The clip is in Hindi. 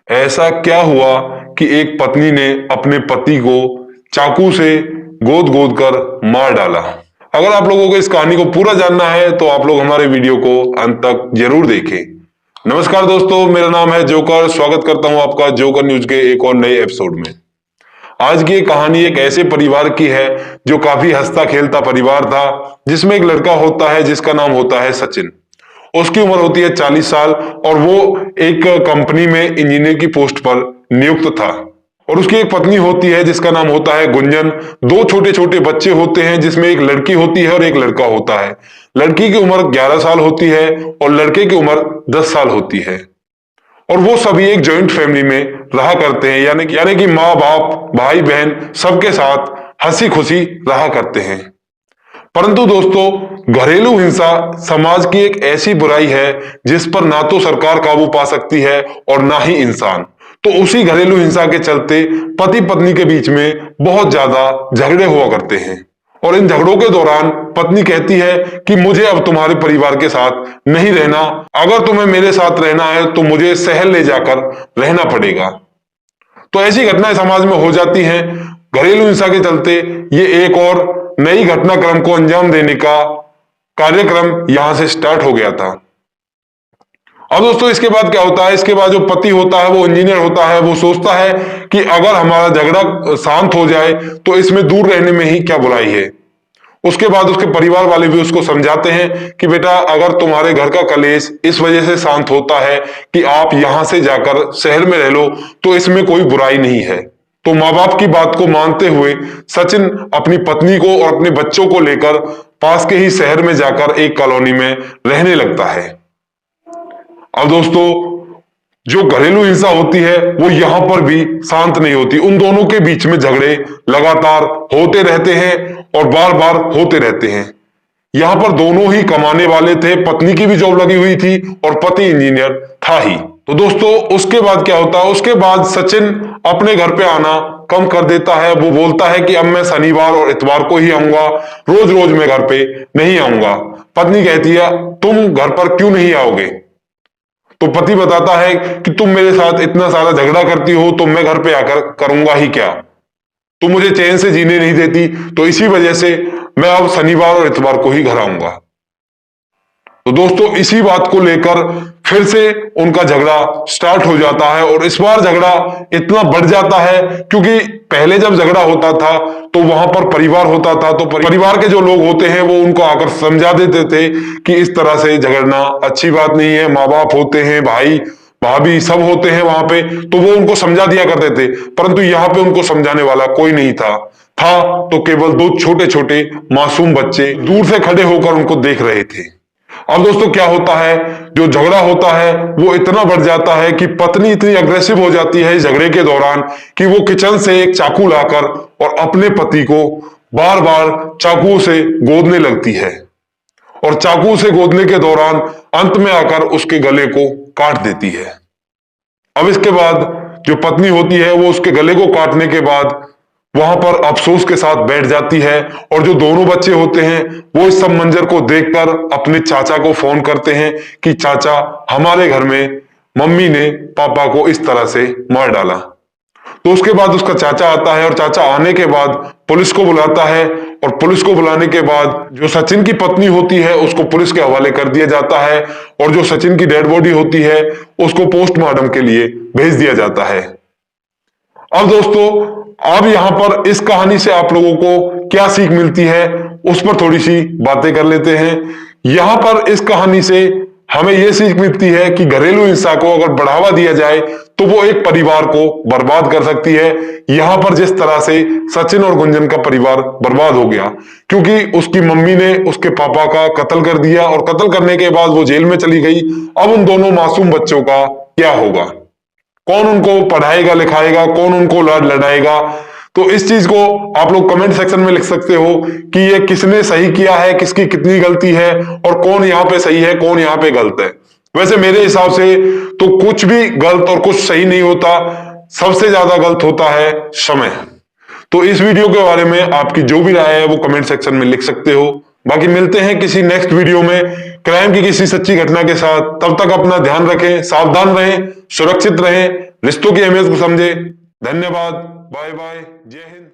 ऐसा क्या हुआ कि एक पत्नी ने अपने पति को चाकू से गोद गोद कर मार डाला। अगर आप लोगों को इस कहानी को पूरा जानना है तो आप लोग हमारे वीडियो को अंत तक जरूर देखें। नमस्कार दोस्तों, मेरा नाम है जोकर। स्वागत करता हूं आपका जोकर न्यूज के एक और नए एपिसोड में। आज की कहानी एक ऐसे परिवार की है जो काफी हंसता खेलता परिवार था, जिसमें एक लड़का होता है जिसका नाम होता है सचिन। उसकी उम्र होती है 40 साल और वो एक कंपनी में इंजीनियर की पोस्ट पर नियुक्त था। और उसकी एक पत्नी होती है जिसका नाम होता है गुंजन। दो छोटे छोटे बच्चे होते हैं जिसमें एक लड़की होती है और एक लड़का होता है। लड़की की उम्र 11 साल होती है और लड़के की उम्र 10 साल होती है। और वो सभी एक जॉइंट फैमिली में रहा करते हैं, यानी कि माँ बाप भाई बहन सबके साथ हंसी खुशी रहा करते हैं। परंतु दोस्तों, घरेलू हिंसा समाज की एक ऐसी बुराई है जिस पर ना तो सरकार काबू पा सकती है और ना ही इंसान। तो उसी घरेलू हिंसा के चलते पति पत्नी के बीच में बहुत ज्यादा झगड़े हुआ करते हैं। और इन झगड़ों के दौरान पत्नी कहती है कि मुझे अब तुम्हारे परिवार के साथ नहीं रहना, अगर तुम्हें मेरे साथ रहना है तो मुझे शहर ले जाकर रहना पड़ेगा। तो ऐसी घटनाएं समाज में हो जाती हैं। घरेलू हिंसा के चलते ये एक और नई घटनाक्रम को अंजाम देने का कार्यक्रम यहां से स्टार्ट हो गया था। अब दोस्तों, इसके बाद क्या होता है? इसके बाद जो पति होता है, वो इंजीनियर होता है, वो सोचता है कि अगर हमारा झगड़ा शांत हो जाए तो इसमें दूर रहने में ही क्या बुराई है। उसके बाद उसके परिवार वाले भी उसको समझाते हैं कि बेटा, अगर तुम्हारे घर का कलेश इस वजह से शांत होता है कि आप यहां से जाकर शहर में रह लो, तो इसमें कोई बुराई नहीं है। तो माँ बाप की बात को मानते हुए सचिन अपनी पत्नी को और अपने बच्चों को लेकर पास के ही शहर में जाकर एक कॉलोनी में रहने लगता है। अब दोस्तों, जो घरेलू हिंसा होती है वो यहां पर भी शांत नहीं होती। उन दोनों के बीच में झगड़े लगातार होते रहते हैं और बार बार होते रहते हैं। यहां पर दोनों ही कमाने वाले थे, पत्नी की भी जॉब लगी हुई थी और पति इंजीनियर था ही। तो दोस्तों, उसके बाद क्या होता है? उसके बाद सचिन अपने घर पे आना कम कर देता है। वो बोलता है कि अब मैं शनिवार और इतवार को ही आऊंगा, रोज रोज मैं घर पे नहीं आऊंगा। पत्नी कहती है, तुम घर पर क्यों नहीं आओगे? तो पति बताता है कि तुम मेरे साथ इतना सारा झगड़ा करती हो तो मैं घर पे आकर करूंगा ही क्या? तुम मुझे चैन से जीने नहीं देती, तो इसी वजह से मैं अब शनिवार और इतवार को ही घर आऊंगा। तो दोस्तों, इसी बात को लेकर फिर से उनका झगड़ा स्टार्ट हो जाता है। और इस बार झगड़ा इतना बढ़ जाता है क्योंकि पहले जब झगड़ा होता था तो वहां पर परिवार होता था, तो परिवार के जो लोग होते हैं वो उनको आकर समझा देते थे कि इस तरह से झगड़ना अच्छी बात नहीं है। माँ बाप होते हैं, भाई भाभी सब होते हैं वहां पे, तो वो उनको समझा दिया करते थे। परंतु यहाँ पे उनको समझाने वाला कोई नहीं था तो केवल दो छोटे छोटे मासूम बच्चे दूर से खड़े होकर उनको देख रहे थे। अब दोस्तों, क्या होता है? जो झगड़ा होता है वो इतना बढ़ जाता है कि पत्नी इतनी अग्रेसिव हो जाती है इस झगड़े के दौरान कि वो किचन से एक चाकू लाकर और अपने पति को बार बार चाकू से गोदने लगती है। और चाकू से गोदने के दौरान अंत में आकर उसके गले को काट देती है। अब इसके बाद जो पत्नी होती है वो उसके गले को काटने के बाद वहां पर अफसोस के साथ बैठ जाती है। और जो दोनों बच्चे होते हैं वो इस सब मंजर को देखकर अपने चाचा को फोन करते हैं कि चाचा, हमारे घर में मम्मी ने पापा को इस तरह से मार डाला। तो उसके बाद उसका चाचा आता है और चाचा आने के बाद पुलिस को बुलाता है। और पुलिस को बुलाने के बाद जो सचिन की पत्नी होती है उसको पुलिस के हवाले कर दिया जाता है। और जो सचिन की डेड बॉडी होती है उसको पोस्टमार्टम के लिए भेज दिया जाता है। अब दोस्तों, अब यहां पर इस कहानी से आप लोगों को क्या सीख मिलती है उस पर थोड़ी सी बातें कर लेते हैं। यहां पर इस कहानी से हमें यह सीख मिलती है कि घरेलू हिंसा को अगर बढ़ावा दिया जाए तो वो एक परिवार को बर्बाद कर सकती है। यहां पर जिस तरह से सचिन और गुंजन का परिवार बर्बाद हो गया क्योंकि उसकी मम्मी ने उसके पापा का कत्ल कर दिया और कत्ल करने के बाद वो जेल में चली गई। अब उन दोनों मासूम बच्चों का क्या होगा? कौन उनको पढ़ाएगा लिखाएगा? कौन उनको लाड लड़ाएगा? तो इस चीज को आप लोग कमेंट सेक्शन में लिख सकते हो कि ये किसने सही किया है, किसकी कितनी गलती है और कौन यहाँ पे सही है, कौन यहाँ पे गलत है। वैसे मेरे हिसाब से तो कुछ भी गलत और कुछ सही नहीं होता, सबसे ज्यादा गलत होता है समय। तो इस वीडियो के बारे में आपकी जो भी राय है वो कमेंट सेक्शन में लिख सकते हो। बाकी मिलते हैं किसी नेक्स्ट वीडियो में क्राइम की किसी सच्ची घटना के साथ। तब तक अपना ध्यान रखें, सावधान रहें, सुरक्षित रहें। रिश्तों की अहमियत को समझे। धन्यवाद, बाय बाय, जय हिंद।